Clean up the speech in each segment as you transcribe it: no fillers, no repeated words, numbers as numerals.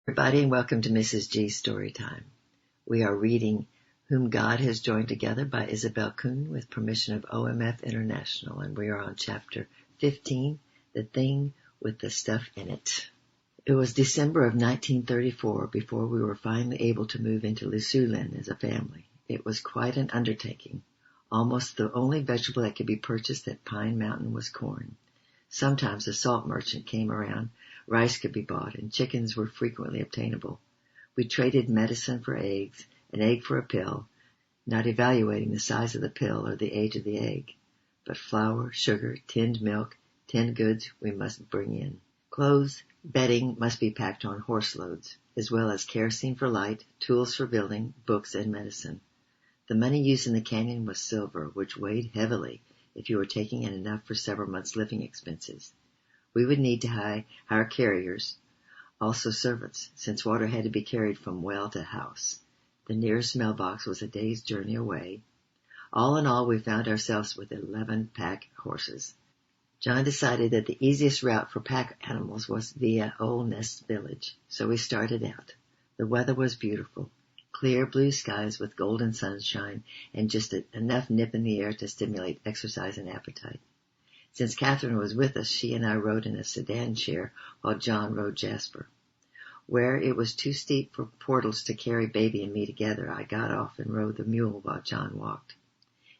Everybody, and welcome to Mrs. G's Story Time. We are reading Whom God Has Joined Together by Isabel Kuhn with permission of OMF International, and we are on chapter 15, The Thing with the Stuff in It. It was December of 1934 before we were finally able to move into Le Soulin as a family. It was quite an undertaking. Almost the only vegetable that could be purchased at Pine Mountain was corn. Sometimes a salt merchant came around, rice could be bought, and chickens were frequently obtainable. We traded medicine for eggs, an egg for a pill, not evaluating the size of the pill or the age of the egg. But flour, sugar, tinned milk, tinned goods we must bring in. Clothes, bedding must be packed on horse loads, as well as kerosene for light, tools for building, books, and medicine. The money used in the canyon was silver, which weighed heavily if you were taking in enough for several months' living expenses. We would need to hire carriers, also servants, since water had to be carried from well to house. The nearest mailbox was a day's journey away. All in all, we found ourselves with 11 pack horses. John decided that the easiest route for pack animals was via Old Nest Village, so we started out. The weather was beautiful. Clear blue skies with golden sunshine and just enough nip in the air to stimulate exercise and appetite. Since Catherine was with us, she and I rode in a sedan chair while John rode Jasper. Where it was too steep for portals to carry baby and me together, I got off and rode the mule while John walked.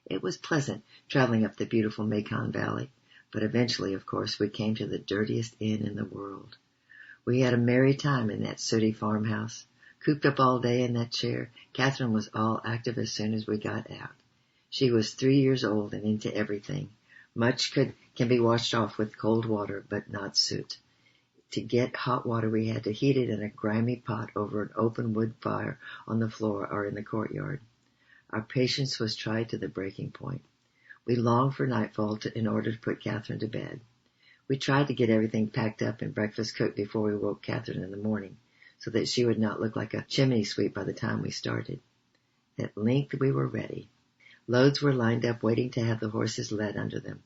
It was pleasant traveling up the beautiful Mekong Valley, but eventually, of course, we came to the dirtiest inn in the world. We had a merry time in that sooty farmhouse. Cooped up all day in that chair, Catherine was all active as soon as we got out. She was 3 years old and into everything. Much can be washed off with cold water, but not soot. To get hot water, we had to heat it in a grimy pot over an open wood fire on the floor or in the courtyard. Our patience was tried to the breaking point. We longed for nightfall in order to put Catherine to bed. We tried to get everything packed up and breakfast cooked before we woke Catherine in the morning, so that she would not look like a chimney sweep by the time we started. At length we were ready. Loads were lined up waiting to have the horses led under them.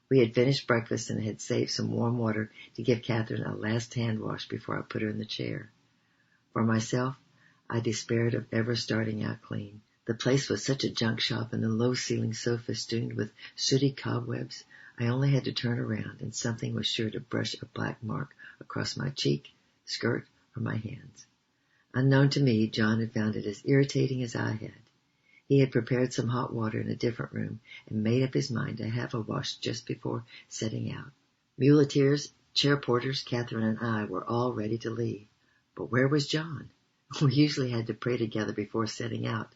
We had finished breakfast and had saved some warm water to give Catherine a last hand wash before I put her in the chair. For myself, I despaired of ever starting out clean. The place was such a junk shop, and the low ceiling so festooned with sooty cobwebs, I only had to turn around and something was sure to brush a black mark across my cheek, skirt, or my hands. Unknown to me, John had found it as irritating as I had. He had prepared some hot water in a different room and made up his mind to have a wash just before setting out. Muleteers, chair porters, Catherine and I were all ready to leave. But where was John? We usually had to pray together before setting out.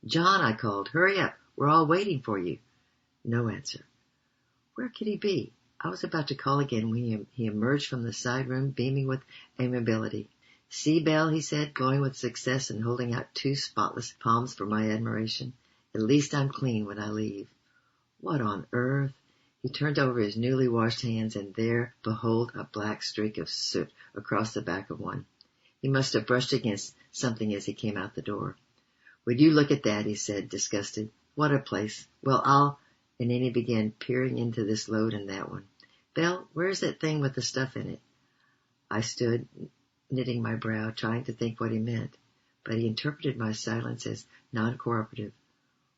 "John," I called, "hurry up. We're all waiting for you." No answer. Where could he be? I was about to call again when he emerged from the side room beaming with amiability. "See, Belle," he said, glowing with success and holding out 2 spotless palms for my admiration. "At least I'm clean when I leave." What on earth? He turned over his newly washed hands, and there, behold, a black streak of soot across the back of one. He must have brushed against something as he came out the door. "Would you look at that?" he said, disgusted. "What a place. Well, I'll—" And then he began peering into this load and that one. "Belle, where's that thing with the stuff in it?" I stood, knitting my brow, trying to think what he meant, but he interpreted my silence as non-cooperative.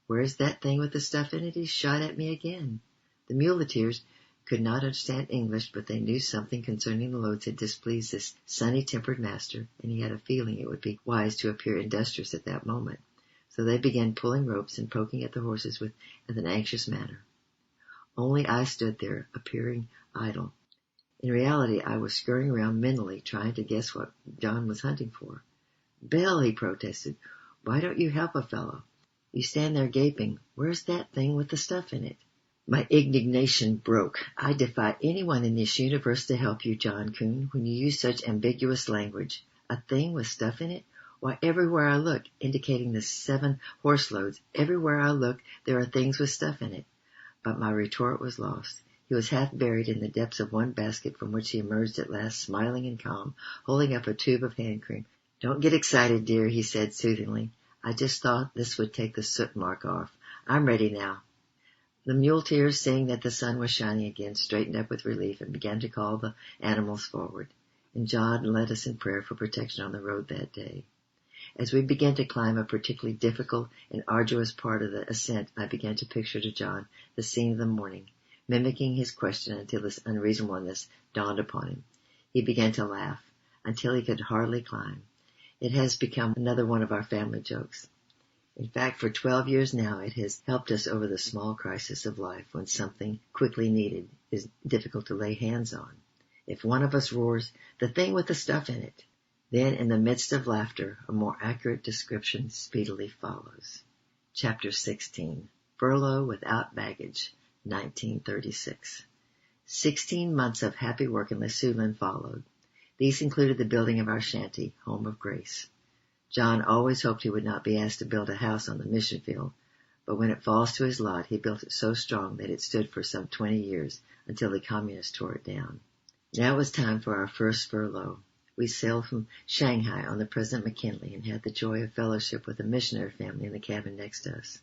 "Where's that thing with the stuff in it?" he shot at me again. The muleteers could not understand English, but they knew something concerning the loads had displeased this sunny-tempered master, and he had a feeling it would be wise to appear industrious at that moment. So they began pulling ropes and poking at the horses with an anxious manner. Only I stood there, appearing idle. In reality, I was scurrying around mentally, trying to guess what John was hunting for. "Belle," he protested, "why don't you help a fellow? You stand there gaping. Where's that thing with the stuff in it?" My indignation broke. "I defy anyone in this universe to help you, John Kuhn, when you use such ambiguous language. A thing with stuff in it? Why, everywhere I look," indicating the 7 horse loads, "everywhere I look there are things with stuff in it." But my retort was lost. He was half buried in the depths of one basket, from which he emerged at last, smiling and calm, holding up a tube of hand cream. "Don't get excited, dear," he said soothingly. "I just thought this would take the soot mark off. I'm ready now." The muleteers, seeing that the sun was shining again, straightened up with relief and began to call the animals forward. and John led us in prayer for protection on the road that day. As we began to climb a particularly difficult and arduous part of the ascent, I began to picture to John the scene of the morning, mimicking his question until this unreasonableness dawned upon him. He began to laugh until he could hardly climb. It has become another one of our family jokes. In fact, for 12 years now, it has helped us over the small crisis of life when something quickly needed is difficult to lay hands on. If one of us roars, "The thing with the stuff in it," then in the midst of laughter, a more accurate description speedily follows. Chapter 16. Furlough Without Baggage, 1936. 16 months of happy work in Les Siouxland followed. These included the building of our shanty, Home of Grace. John always hoped he would not be asked to build a house on the mission field, but when it falls to his lot, he built it so strong that it stood for some 20 years until the communists tore it down. Now it was time for our first furlough. We sailed from Shanghai on the President McKinley and had the joy of fellowship with a missionary family in the cabin next to us.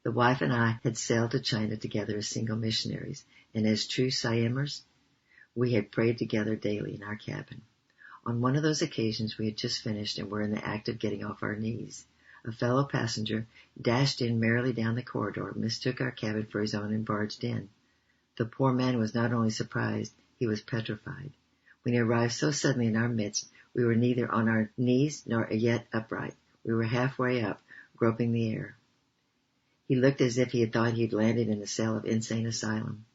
The wife and I had sailed to China together as single missionaries, and as true Siamers, we had prayed together daily in our cabin. On one of those occasions we had just finished and were in the act of getting off our knees. A fellow passenger dashed in merrily down the corridor, mistook our cabin for his own and barged in. The poor man was not only surprised, he was petrified. When he arrived so suddenly in our midst, we were neither on our knees nor yet upright. We were halfway up, groping the air. He looked as if he had thought he had landed in a cell of insane asylum,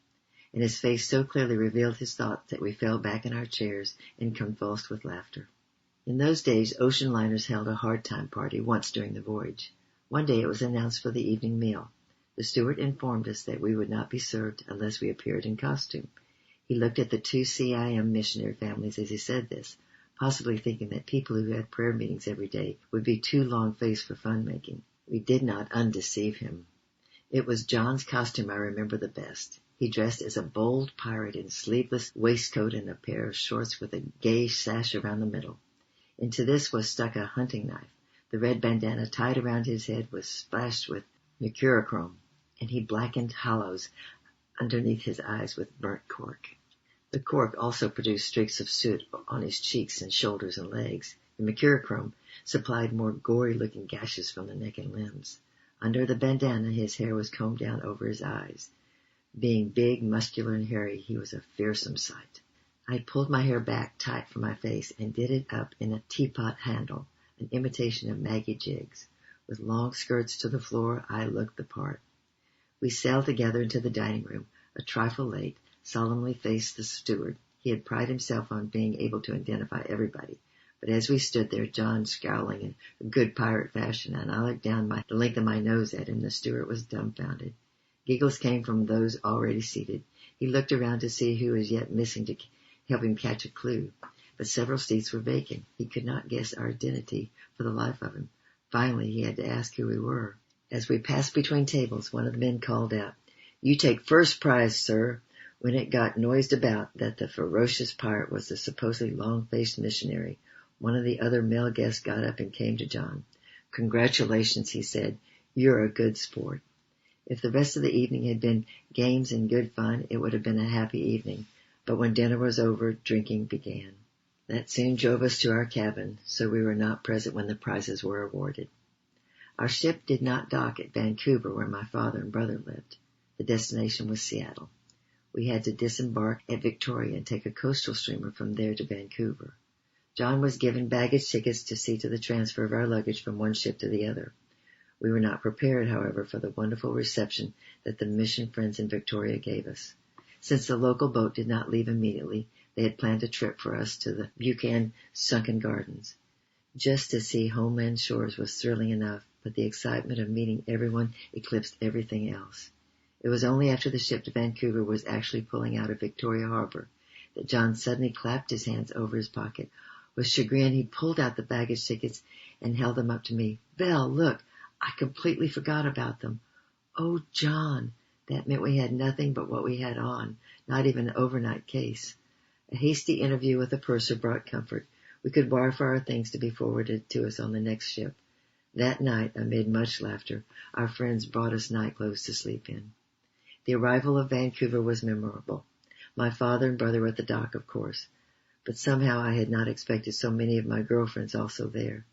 and his face so clearly revealed his thoughts that we fell back in our chairs and convulsed with laughter. In those days, ocean liners held a hard time party once during the voyage. One day it was announced for the evening meal. The steward informed us that we would not be served unless we appeared in costume. He looked at the 2 CIM missionary families as he said this, possibly thinking that people who had prayer meetings every day would be too long-faced for fun-making. We did not undeceive him. It was John's costume I remember the best. He dressed as a bold pirate in sleeveless waistcoat and a pair of shorts with a gay sash around the middle. Into this was stuck a hunting knife. The red bandana tied around his head was splashed with mercurochrome, and he blackened hollows underneath his eyes with burnt cork. The cork also produced streaks of soot on his cheeks and shoulders and legs. The mercurochrome supplied more gory-looking gashes from the neck and limbs. Under the bandana, his hair was combed down over his eyes. Being big, muscular, and hairy, he was a fearsome sight. I pulled my hair back tight from my face and did it up in a teapot handle, an imitation of Maggie Jiggs. With long skirts to the floor, I looked the part. We sailed together into the dining room, a trifle late, solemnly faced the steward. He had prided himself on being able to identify everybody. But as we stood there, John scowling in a good pirate fashion, and I looked down the length of my nose at him, the steward was dumbfounded. Giggles came from those already seated. He looked around to see who was yet missing to help him catch a clue. But several seats were vacant. He could not guess our identity for the life of him. Finally, he had to ask who we were. As we passed between tables, one of the men called out, "You take first prize, sir," when it got noised about that the ferocious pirate was the supposedly long-faced missionary. One of the other male guests got up and came to John. "Congratulations," he said. "You're a good sport." If the rest of the evening had been games and good fun, it would have been a happy evening. But when dinner was over, drinking began. That soon drove us to our cabin, so we were not present when the prizes were awarded. Our ship did not dock at Vancouver, where my father and brother lived. The destination was Seattle. We had to disembark at Victoria and take a coastal steamer from there to Vancouver. John was given baggage tickets to see to the transfer of our luggage from one ship to the other. We were not prepared, however, for the wonderful reception that the mission friends in Victoria gave us. Since the local boat did not leave immediately, they had planned a trip for us to the Buchan Sunken Gardens. Just to see homeland shores was thrilling enough, but the excitement of meeting everyone eclipsed everything else. It was only after the ship to Vancouver was actually pulling out of Victoria Harbor that John suddenly clapped his hands over his pocket. With chagrin, he pulled out the baggage tickets and held them up to me. "Belle, look, I completely forgot about them." "Oh, John." That meant we had nothing but what we had on, not even an overnight case. A hasty interview with the purser brought comfort. We could wire for our things to be forwarded to us on the next ship. That night, amid much laughter, our friends brought us nightclothes to sleep in. The arrival of Vancouver was memorable. My father and brother were at the dock, of course. but somehow I had not expected so many of my girlfriends also there.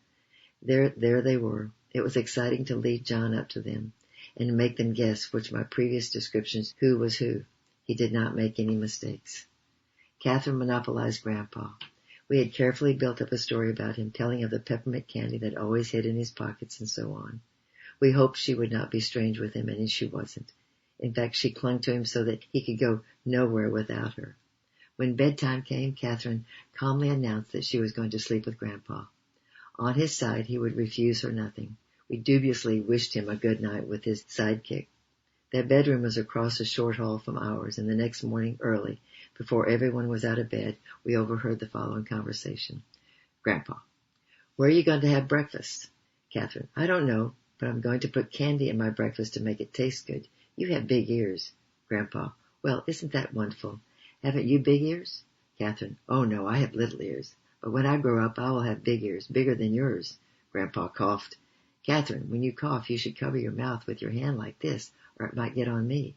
There they were. It was exciting to lead John up to them and make them guess which my previous descriptions who was who. He did not make any mistakes. Catherine monopolized Grandpa. We had carefully built up a story about him, telling of the peppermint candy that always hid in his pockets and so on. We hoped she would not be strange with him, and she wasn't. In fact, she clung to him so that he could go nowhere without her. When bedtime came, Catherine calmly announced that she was going to sleep with Grandpa. On his side, he would refuse her nothing. We dubiously wished him a good night with his sidekick. Their bedroom was across a short hall from ours, and the next morning early, before everyone was out of bed, we overheard the following conversation. Grandpa: where are you going to have breakfast? Catherine: I don't know, but I'm going to put candy in my breakfast to make it taste good. You have big ears. Grandpa: well, isn't that wonderful? Haven't you big ears? Catherine: oh no, I have little ears. But when I grow up, I will have big ears, bigger than yours. Grandpa coughed. Catherine: when you cough, you should cover your mouth with your hand like this, or it might get on me.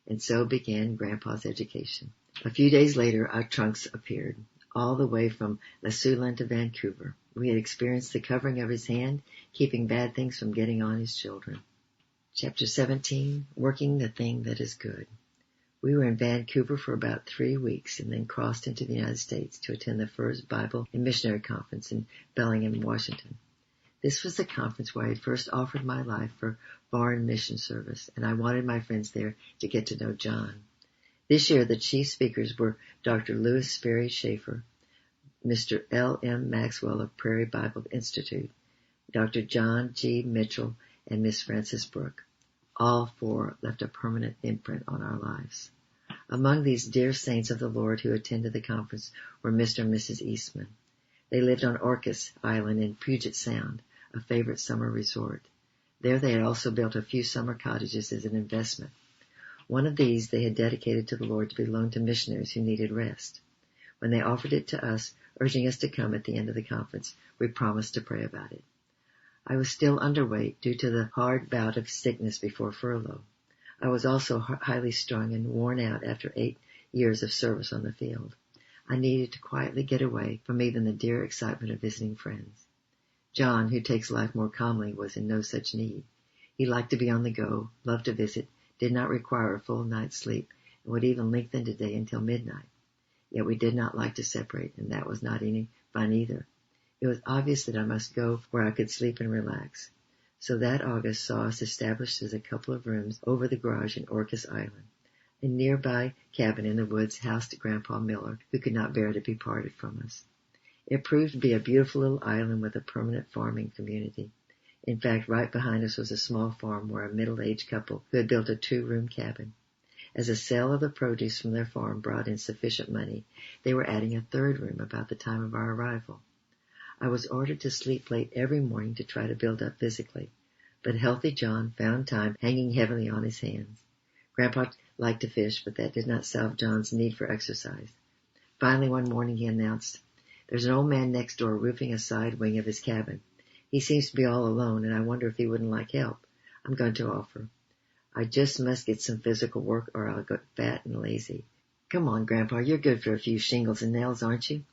And so began Grandpa's education. A few days later, our trunks appeared, all the way from La Siouxland to Vancouver. We had experienced the covering of his hand, keeping bad things from getting on his children. Chapter 17, Working the Thing That Is Good. We were in Vancouver for about 3 weeks and then crossed into the United States to attend the first Bible and Missionary Conference in Bellingham, Washington. This was the conference where I had first offered my life for foreign mission service, and I wanted my friends there to get to know John. This year, the chief speakers were Dr. Louis Sperry Schaefer, Mr. L.M. Maxwell of Prairie Bible Institute, Dr. John G. Mitchell, and Miss Frances Brooke. All four left a permanent imprint on our lives. Among these dear saints of the Lord who attended the conference were Mr. and Mrs. Eastman. They lived on Orcas Island in Puget Sound, a favorite summer resort. There they had also built a few summer cottages as an investment. One of these they had dedicated to the Lord to be loaned to missionaries who needed rest. When they offered it to us, urging us to come at the end of the conference, we promised to pray about it. I was still underweight due to the hard bout of sickness before furlough. I was also highly strung and worn out after 8 years of service on the field. I needed to quietly get away from even the dear excitement of visiting friends. John, who takes life more calmly, was in no such need. He liked to be on the go, loved to visit, did not require a full night's sleep, and would even lengthen the day until midnight. Yet we did not like to separate, and that was not any fun either. It was obvious that I must go where I could sleep and relax. So that August saw us established as a couple of rooms over the garage in Orcas Island. A nearby cabin in the woods housed Grandpa Miller, who could not bear to be parted from us. It proved to be a beautiful little island with a permanent farming community. In fact, right behind us was a small farm where a middle-aged couple who had built a 2-room cabin. As a sale of the produce from their farm brought in sufficient money, they were adding a 3rd room about the time of our arrival. I was ordered to sleep late every morning to try to build up physically, but healthy John found time hanging heavily on his hands. Grandpa liked to fish, but that did not solve John's need for exercise. Finally, one morning he announced, "There's an old man next door roofing a side wing of his cabin. He seems to be all alone, and I wonder if he wouldn't like help. I'm going to offer. I just must get some physical work or I'll get fat and lazy. Come on, Grandpa, you're good for a few shingles and nails, aren't you?"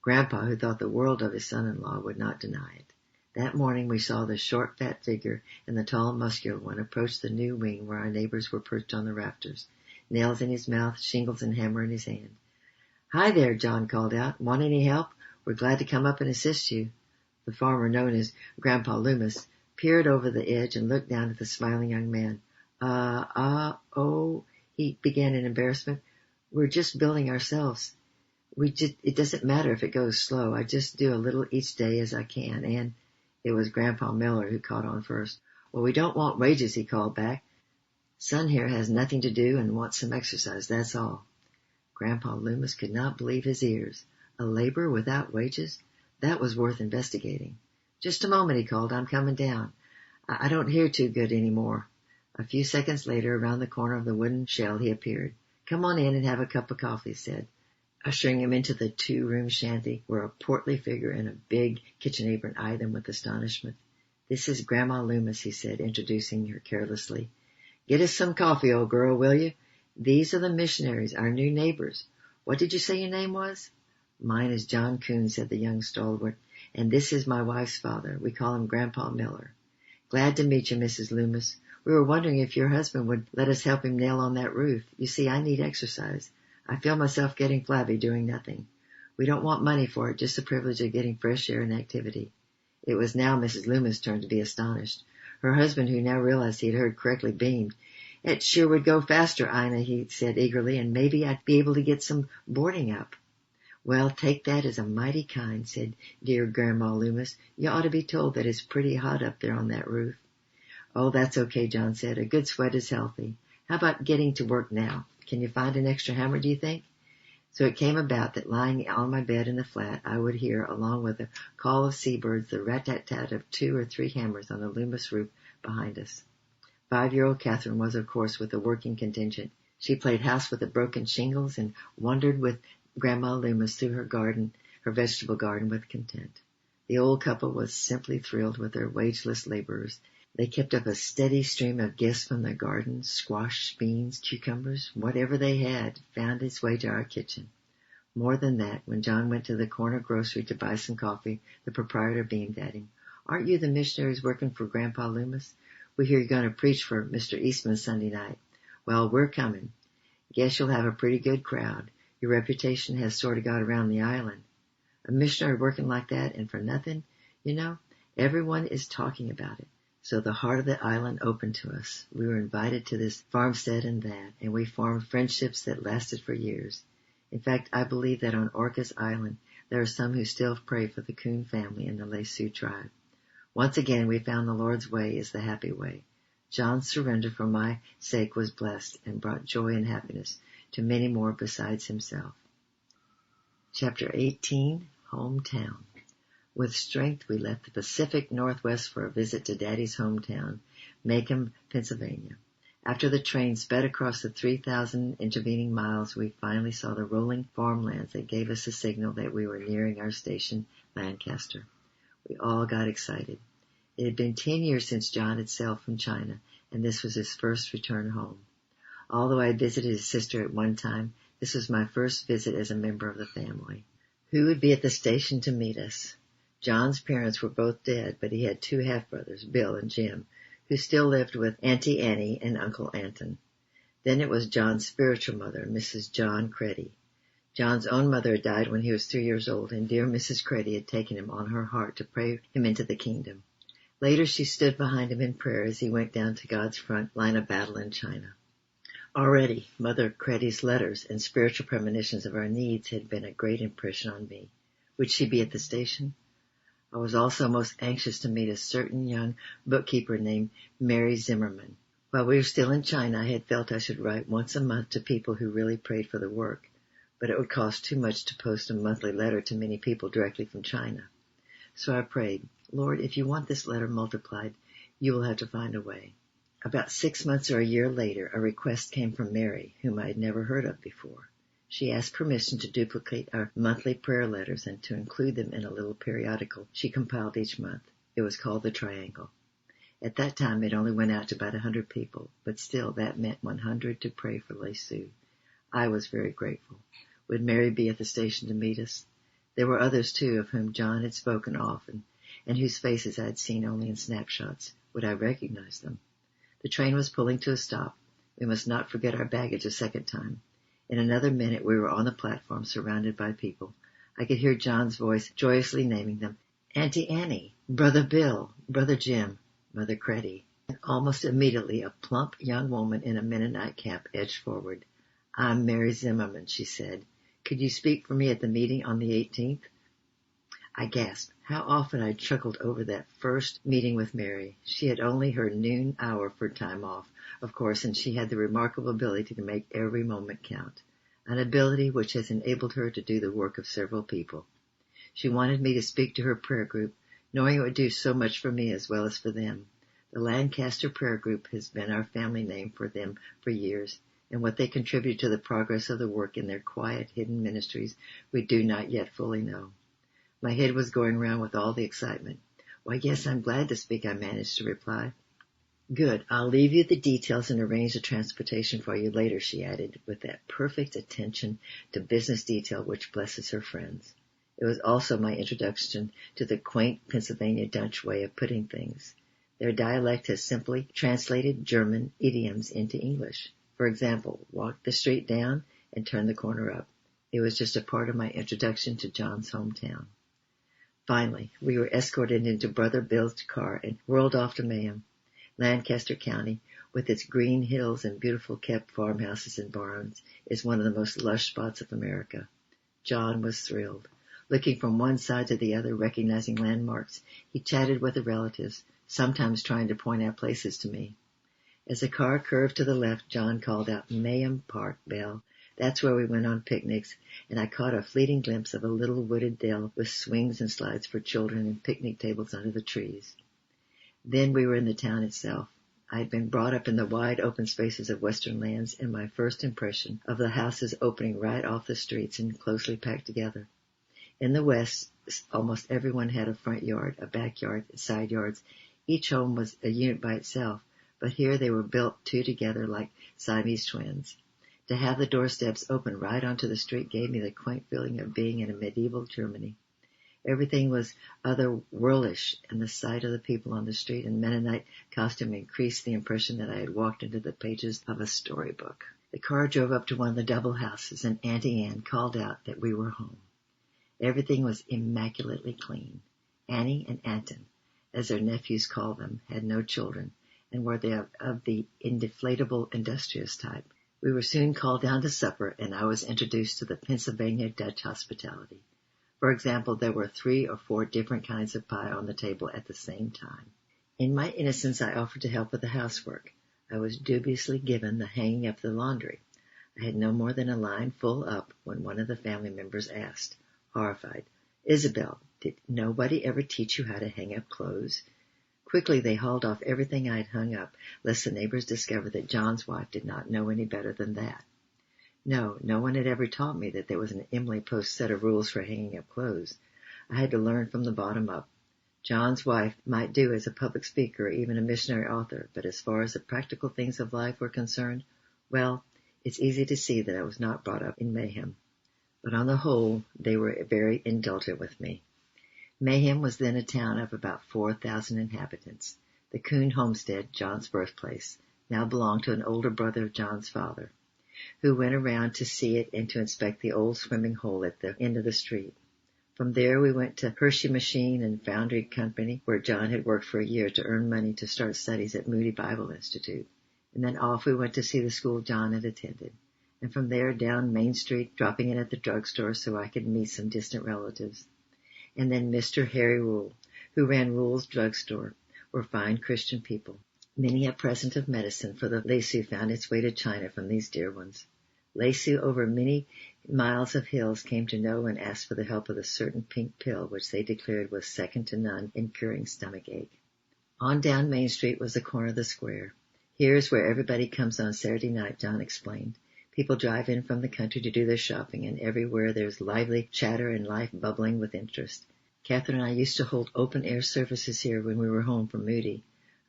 Grandpa, who thought the world of his son-in-law, would not deny it. That morning we saw the short, fat figure and the tall, muscular one approach the new wing where our neighbors were perched on the rafters, nails in his mouth, shingles and hammer in his hand. "Hi there," John called out. "Want any help? We're glad to come up and assist you." The farmer, known as Grandpa Loomis, peered over the edge and looked down at the smiling young man. He began in embarrassment. "We're just building ourselves. It doesn't matter if it goes slow. I just do a little each day as I can." And it was Grandpa Miller who caught on first. "Well, we don't want wages," he called back. "Son here has nothing to do and wants some exercise, that's all." Grandpa Loomis could not believe his ears. A laborer without wages? That was worth investigating. "Just a moment," he called. "I'm coming down. I don't hear too good any more." A few seconds later, around the corner of the wooden shell, he appeared. "Come on in and have a cup of coffee," he said, ushering him into the 2-room shanty where a portly figure and a big kitchen apron eyed them with astonishment. "This is Grandma Loomis," he said, introducing her carelessly. "Get us some coffee, old girl, will you? These are the missionaries, our new neighbors. What did you say your name was?" Mine is John Kuhn, said the young stalwart, and this is my wife's father. We call him Grandpa Miller. Glad to meet you, Mrs. Loomis. We were wondering if your husband would let us help him nail on that roof. You see, I need exercise. I feel myself getting flabby doing nothing. We don't want money for it, just the privilege of getting fresh air and activity. It was now Mrs. Loomis' turn to be astonished. Her husband, who now realized he had heard correctly, beamed. It sure would go faster, Ina, he said eagerly, and maybe I'd be able to get some boarding up. Well, take that as a mighty kind, said dear Grandma Loomis. You ought to be told that it's pretty hot up there on that roof. Oh, that's okay, John said. A good sweat is healthy. How about getting to work now? Can you find an extra hammer, do you think? So it came about that lying on my bed in the flat, I would hear, along with the call of seabirds, the rat-tat-tat of 2 or 3 hammers on the Loomis roof behind us. 5-year-old Catherine was, of course, with the working contingent. She played house with the broken shingles and wandered with Grandma Loomis through her garden, her vegetable garden, with content. The old couple was simply thrilled with their wageless laborers. They kept up a steady stream of gifts from their gardens, squash, beans, cucumbers, whatever they had found its way to our kitchen. More than that, when John went to the corner grocery to buy some coffee, the proprietor beamed at him. Aren't you the missionaries working for Grandpa Loomis? We hear you're going to preach for Mr. Eastman Sunday night. Well, we're coming. Guess you'll have a pretty good crowd. Your reputation has sort of got around the island. A missionary working like that and for nothing? You know, everyone is talking about it. So the heart of the island opened to us. We were invited to this farmstead and that, and we formed friendships that lasted for years. In fact, I believe that on Orcas Island, there are some who still pray for the Coon family and the Le Sioux tribe. Once again, we found the Lord's way is the happy way. John's surrender for my sake was blessed and brought joy and happiness to many more besides himself. Chapter 18, Hometown. With strength, we left the Pacific Northwest for a visit to Daddy's hometown, Macomb, Pennsylvania. After the train sped across the 3,000 intervening miles, we finally saw the rolling farmlands that gave us a signal that we were nearing our station, Lancaster. We all got excited. It had been 10 years since John had sailed from China, and this was his first return home. Although I had visited his sister at one time, this was my first visit as a member of the family. Who would be at the station to meet us? John's parents were both dead, but he had 2 half-brothers, Bill and Jim, who still lived with Auntie Annie and Uncle Anton. Then it was John's spiritual mother, Mrs. John Creddy. John's own mother had died when he was 3 years old, and dear Mrs. Creddy had taken him on her heart to pray him into the kingdom. Later she stood behind him in prayer as he went down to God's front line of battle in China. Already, Mother Creddy's letters and spiritual premonitions of our needs had been a great impression on me. Would she be at the station? I was also most anxious to meet a certain young bookkeeper named Mary Zimmerman. While we were still in China, I had felt I should write once a month to people who really prayed for the work, but it would cost too much to post a monthly letter to many people directly from China. So I prayed, Lord, if you want this letter multiplied, you will have to find a way. About 6 months or a year later, a request came from Mary, whom I had never heard of before. She asked permission to duplicate our monthly prayer letters and to include them in a little periodical she compiled each month. It was called The Triangle. At that time, it only went out to about 100 people, but still that meant 100 to pray for Le Sioux. I was very grateful. Would Mary be at the station to meet us? There were others, too, of whom John had spoken often, and whose faces I had seen only in snapshots. Would I recognize them? The train was pulling to a stop. We must not forget our baggage a second time. In another minute we were on the platform, surrounded by people. I could hear John's voice joyously naming them. Auntie Annie, Brother Bill, Brother Jim, Mother Creddy. And almost immediately a plump young woman in a Mennonite cap edged forward. I'm Mary Zimmerman, she said. Could you speak for me at the meeting on the 18th? I gasped. How often I'd chuckled over that first meeting with Mary. She had only her noon hour for time off, of course, and she had the remarkable ability to make every moment count, an ability which has enabled her to do the work of several people. She wanted me to speak to her prayer group, knowing it would do so much for me as well as for them. The Lancaster Prayer Group has been our family name for them for years, and what they contribute to the progress of the work in their quiet, hidden ministries we do not yet fully know. My head was going round with all the excitement. Why, yes, I'm glad to speak, I managed to reply. Good. I'll leave you the details and arrange the transportation for you later, she added, with that perfect attention to business detail which blesses her friends. It was also my introduction to the quaint Pennsylvania Dutch way of putting things. Their dialect has simply translated German idioms into English. For example, walk the street down and turn the corner up. It was just a part of my introduction to John's hometown. Finally, we were escorted into Brother Bill's car and whirled off to Mayhem, Lancaster County, with its green hills and beautiful kept farmhouses and barns, is one of the most lush spots of America. John was thrilled. Looking from one side to the other, recognizing landmarks, he chatted with the relatives, sometimes trying to point out places to me. As the car curved to the left, John called out, "Mayhem Park, Belle. That's where we went on picnics," and I caught a fleeting glimpse of a little wooded dell with swings and slides for children and picnic tables under the trees. Then we were in the town itself. I had been brought up in the wide open spaces of western lands, and my first impression of the houses opening right off the streets and closely packed together. In the West, almost everyone had a front yard, a backyard, side yards. Each home was a unit by itself, but here they were built two together like Siamese twins. To have the doorsteps open right onto the street gave me the quaint feeling of being in a medieval Germany. Everything was otherworldish, and the sight of the people on the street in Mennonite costume increased the impression that I had walked into the pages of a storybook. The car drove up to one of the double houses, and Auntie Anne called out that we were home. Everything was immaculately clean. Annie and Anton, as their nephews called them, had no children, and were of the indeflatable industrious type. We were soon called down to supper, and I was introduced to the Pennsylvania Dutch hospitality. For example, there were 3 or 4 different kinds of pie on the table at the same time. In my innocence, I offered to help with the housework. I was dubiously given the hanging up the laundry. I had no more than a line full up when one of the family members asked, horrified, "Isabel, did nobody ever teach you how to hang up clothes?" Quickly they hauled off everything I had hung up, lest the neighbors discover that John's wife did not know any better than that. No one had ever taught me that there was an Emily Post set of rules for hanging up clothes. I had to learn from the bottom up. John's wife might do as a public speaker or even a missionary author, but as far as the practical things of life were concerned, well, it's easy to see that I was not brought up in Mayhem. But on the whole, they were very indulgent with me. Mayhem was then a town of about 4,000 inhabitants. The Kuhn homestead, John's birthplace, now belonged to an older brother of John's father, who went around to see it and to inspect the old swimming hole at the end of the street. From there we went to Hershey Machine and Foundry Company, where John had worked for a year to earn money to start studies at Moody Bible Institute. And then off we went to see the school John had attended. And from there down Main Street, dropping in at the drugstore so I could meet some distant relatives. And then Mr. Harry Rule, who ran Rule's drugstore, were fine Christian people. Many a present of medicine for the lasso found its way to China from these dear ones. Lasso over many miles of hills came to know and asked for the help of the certain pink pill which they declared was second to none in curing stomach ache. On down Main Street was the corner of the square. Here is where everybody comes on Saturday night, John explained. People drive in from the country to do their shopping, and everywhere there's lively chatter and life bubbling with interest. Catherine and I used to hold open-air services here when we were home from Moody.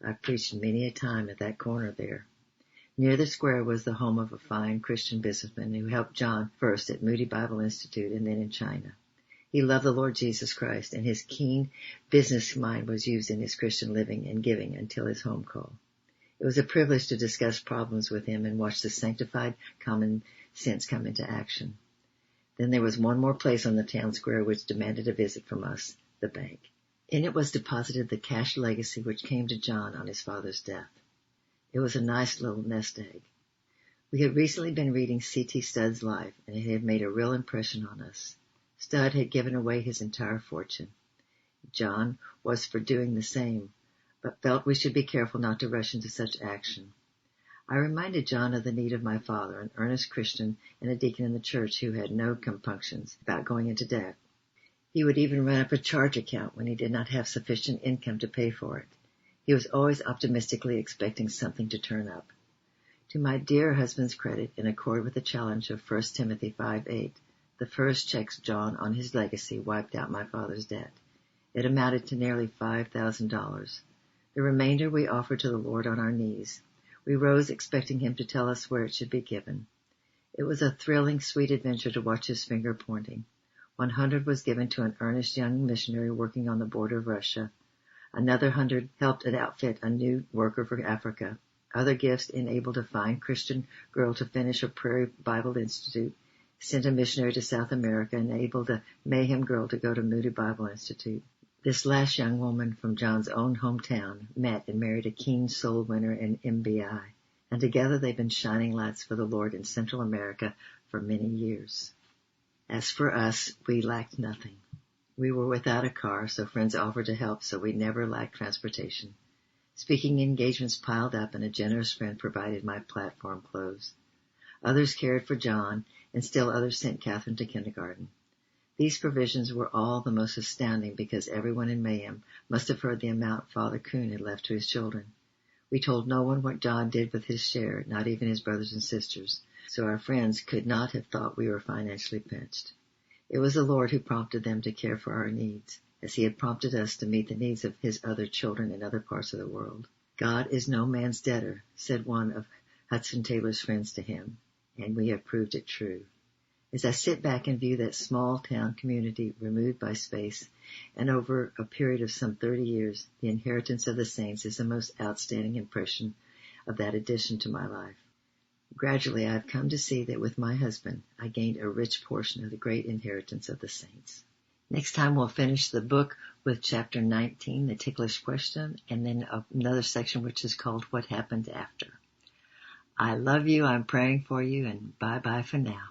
I preached many a time at that corner there. Near the square was the home of a fine Christian businessman who helped John first at Moody Bible Institute and then in China. He loved the Lord Jesus Christ, and his keen business mind was used in his Christian living and giving until his home call. It was a privilege to discuss problems with him and watch the sanctified common sense come into action. Then there was one more place on the town square which demanded a visit from us, the bank. In it was deposited the cash legacy which came to John on his father's death. It was a nice little nest egg. We had recently been reading C.T. Studd's life, and it had made a real impression on us. Studd had given away his entire fortune. John was for doing the same, but felt we should be careful not to rush into such action. I reminded John of the need of my father, an earnest Christian and a deacon in the church who had no compunctions about going into debt. He would even run up a charge account when he did not have sufficient income to pay for it. He was always optimistically expecting something to turn up. To my dear husband's credit, in accord with the challenge of 1 Timothy 5:8, the first checks drawn on his legacy wiped out my father's debt. It amounted to nearly $5,000. The remainder we offered to the Lord on our knees. We rose expecting him to tell us where it should be given. It was a thrilling, sweet adventure to watch his finger pointing. 100 was given to an earnest young missionary working on the border of Russia. Another 100 helped outfit a new worker for Africa. Other gifts enabled a fine Christian girl to finish a Prairie Bible Institute, sent a missionary to South America, and enabled a Mayhem girl to go to Moody Bible Institute. This last young woman from John's own hometown met and married a keen soul winner in MBI, and together they've been shining lights for the Lord in Central America for many years. As for us, we lacked nothing. We were without a car, so friends offered to help, so we never lacked transportation. Speaking engagements piled up, and a generous friend provided my platform clothes. Others cared for John, and still others sent Catherine to kindergarten. These provisions were all the most astounding because everyone in Mayhem must have heard the amount Father Kuhn had left to his children. We told no one what John did with his share, not even his brothers and sisters, so our friends could not have thought we were financially pinched. It was the Lord who prompted them to care for our needs, as he had prompted us to meet the needs of his other children in other parts of the world. God is no man's debtor, said one of Hudson Taylor's friends to him, and we have proved it true. As I sit back and view that small town community removed by space, and over a period of some 30 years, the inheritance of the saints is the most outstanding impression of that addition to my life. Gradually, I have come to see that with my husband, I gained a rich portion of the great inheritance of the saints. Next time, we'll finish the book with chapter 19, the ticklish question, and then another section which is called What Happened After. I love you, I'm praying for you, and bye-bye for now.